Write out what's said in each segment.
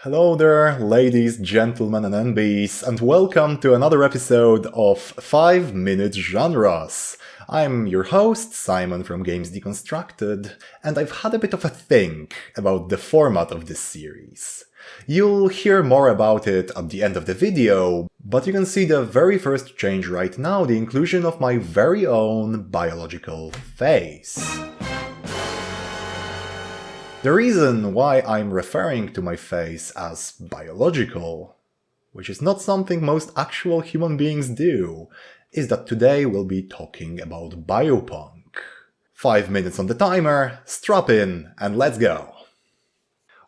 Hello there, ladies, gentlemen, and NBs, and welcome to another episode of 5-Minute Genres. I'm your host, Simon from Games Deconstructed, and I've had a bit of a think about the format of this series. You'll hear more about it at the end of the video, but you can see the very first change right now, the inclusion of my very own biological face. The reason why I'm referring to my face as biological, which is not something most actual human beings do, is that today we'll be talking about Biopunk. 5 minutes on the timer, strap in, and let's go!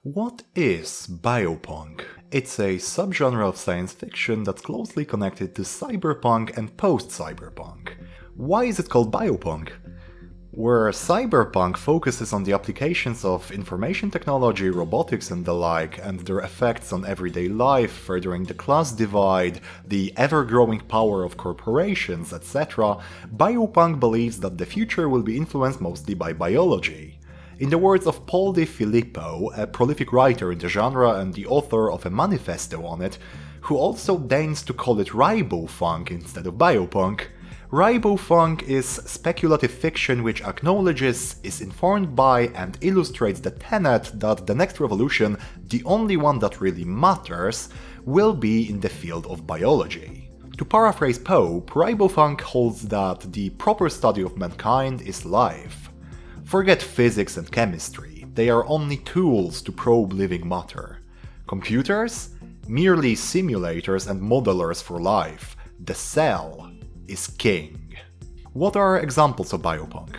What is Biopunk? It's a subgenre of science fiction that's closely connected to cyberpunk and post-cyberpunk. Why is it called Biopunk? Where cyberpunk focuses on the applications of information technology, robotics and the like, and their effects on everyday life, furthering the class divide, the ever-growing power of corporations, etc., Biopunk believes that the future will be influenced mostly by biology. In the words of Paul Di Filippo, a prolific writer in the genre and the author of a manifesto on it, who also deigns to call it ribofunk instead of biopunk, ribofunk is speculative fiction which acknowledges, is informed by, and illustrates the tenet that the next revolution, the only one that really matters, will be in the field of biology. To paraphrase Pope, ribofunk holds that the proper study of mankind is life. Forget physics and chemistry, they are only tools to probe living matter. Computers? Merely simulators and modelers for life. The cell is king. What are examples of biopunk?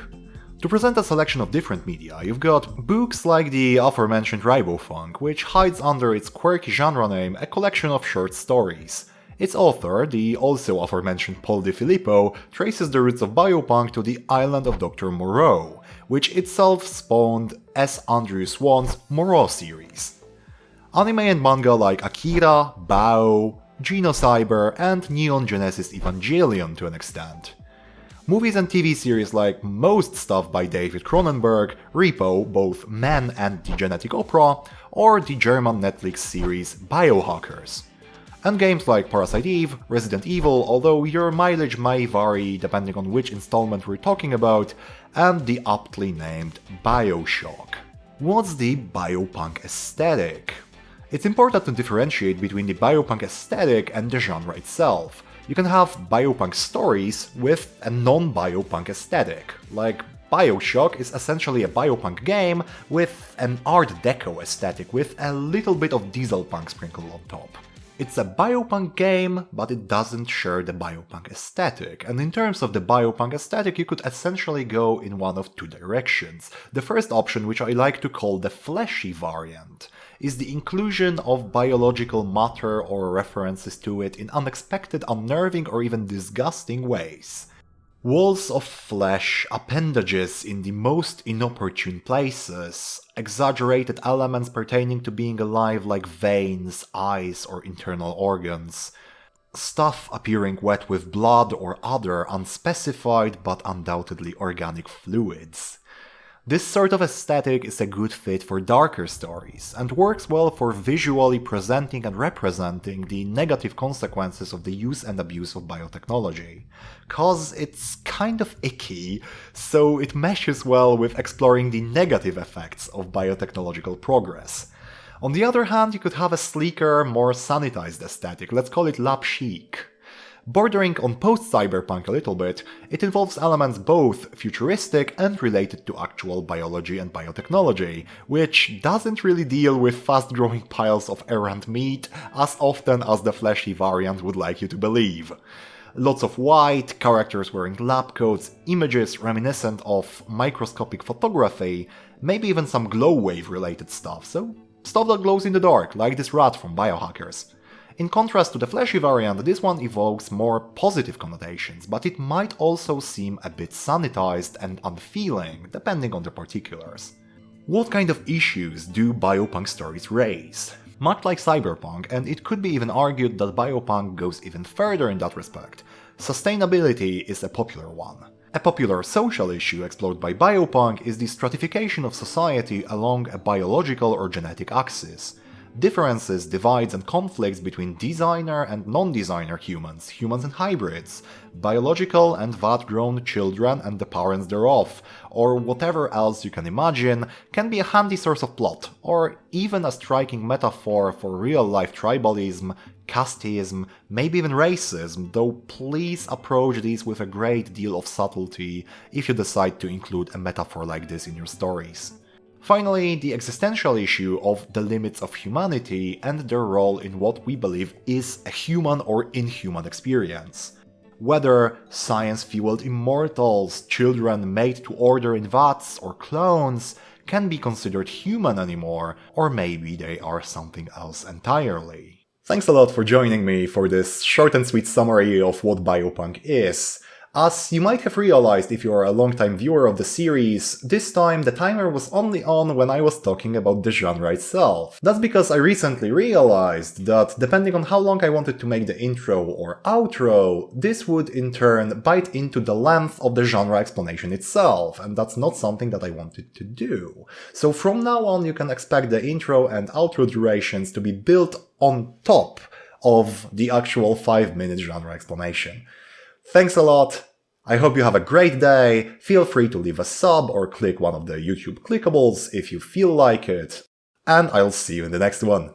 To present a selection of different media, you've got books like the aforementioned Ribofunk, which hides under its quirky genre name a collection of short stories. Its author, the also aforementioned Paul Di Filippo, traces the roots of biopunk to the island of Dr. Moreau, which itself spawned S. Andrew Swan's Moreau series. Anime and manga like Akira, Bao, Genocyber, and Neon Genesis Evangelion to an extent. Movies and TV series like most stuff by David Cronenberg, Repo, both Man and the Genetic Opera, or the German Netflix series Biohackers. And games like Parasite Eve, Resident Evil, although your mileage may vary depending on which installment we're talking about, and the aptly named Bioshock. What's the biopunk aesthetic? It's important to differentiate between the biopunk aesthetic and the genre itself. You can have biopunk stories with a non-biopunk aesthetic, like Bioshock is essentially a biopunk game with an Art Deco aesthetic with a little bit of dieselpunk sprinkled on top. It's a biopunk game, but it doesn't share the biopunk aesthetic, and in terms of the biopunk aesthetic you could essentially go in one of two directions. The first option, which I like to call the fleshy variant, is the inclusion of biological matter or references to it in unexpected, unnerving or even disgusting ways. Walls of flesh, appendages in the most inopportune places, exaggerated elements pertaining to being alive like veins, eyes or internal organs, stuff appearing wet with blood or other unspecified but undoubtedly organic fluids. This sort of aesthetic is a good fit for darker stories, and works well for visually presenting and representing the negative consequences of the use and abuse of biotechnology. Cause it's kind of icky, so it meshes well with exploring the negative effects of biotechnological progress. On the other hand, you could have a sleeker, more sanitized aesthetic, let's call it lab chic. Bordering on post-cyberpunk a little bit, it involves elements both futuristic and related to actual biology and biotechnology, which doesn't really deal with fast-growing piles of errant meat as often as the fleshy variant would like you to believe. Lots of white, characters wearing lab coats, images reminiscent of microscopic photography, maybe even some glow wave related stuff, so stuff that glows in the dark, like this rat from Biohackers. In contrast to the fleshy variant, this one evokes more positive connotations, but it might also seem a bit sanitized and unfeeling, depending on the particulars. What kind of issues do biopunk stories raise? Much like cyberpunk, and it could be even argued that biopunk goes even further in that respect, sustainability is a popular one. A popular social issue explored by biopunk is the stratification of society along a biological or genetic axis. differences, divides and conflicts between designer and non-designer humans, humans and hybrids, biological and vat-grown children and the parents thereof, or whatever else you can imagine, can be a handy source of plot, or even a striking metaphor for real-life tribalism, casteism, maybe even racism, though please approach these with a great deal of subtlety if you decide to include a metaphor like this in your stories. Finally, the existential issue of the limits of humanity and their role in what we believe is a human or inhuman experience. Whether science-fueled immortals, children made to order in vats, or clones can be considered human anymore, or maybe they are something else entirely. Thanks a lot for joining me for this short and sweet summary of what Biopunk is. As you might have realized if you are a long-time viewer of the series, this time the timer was only on when I was talking about the genre itself. That's because I recently realized that depending on how long I wanted to make the intro or outro, this would in turn bite into the length of the genre explanation itself, and that's not something that I wanted to do. So from now on you can expect the intro and outro durations to be built on top of the actual 5-minute genre explanation. Thanks a lot, I hope you have a great day, feel free to leave a sub or click one of the YouTube clickables if you feel like it, and I'll see you in the next one.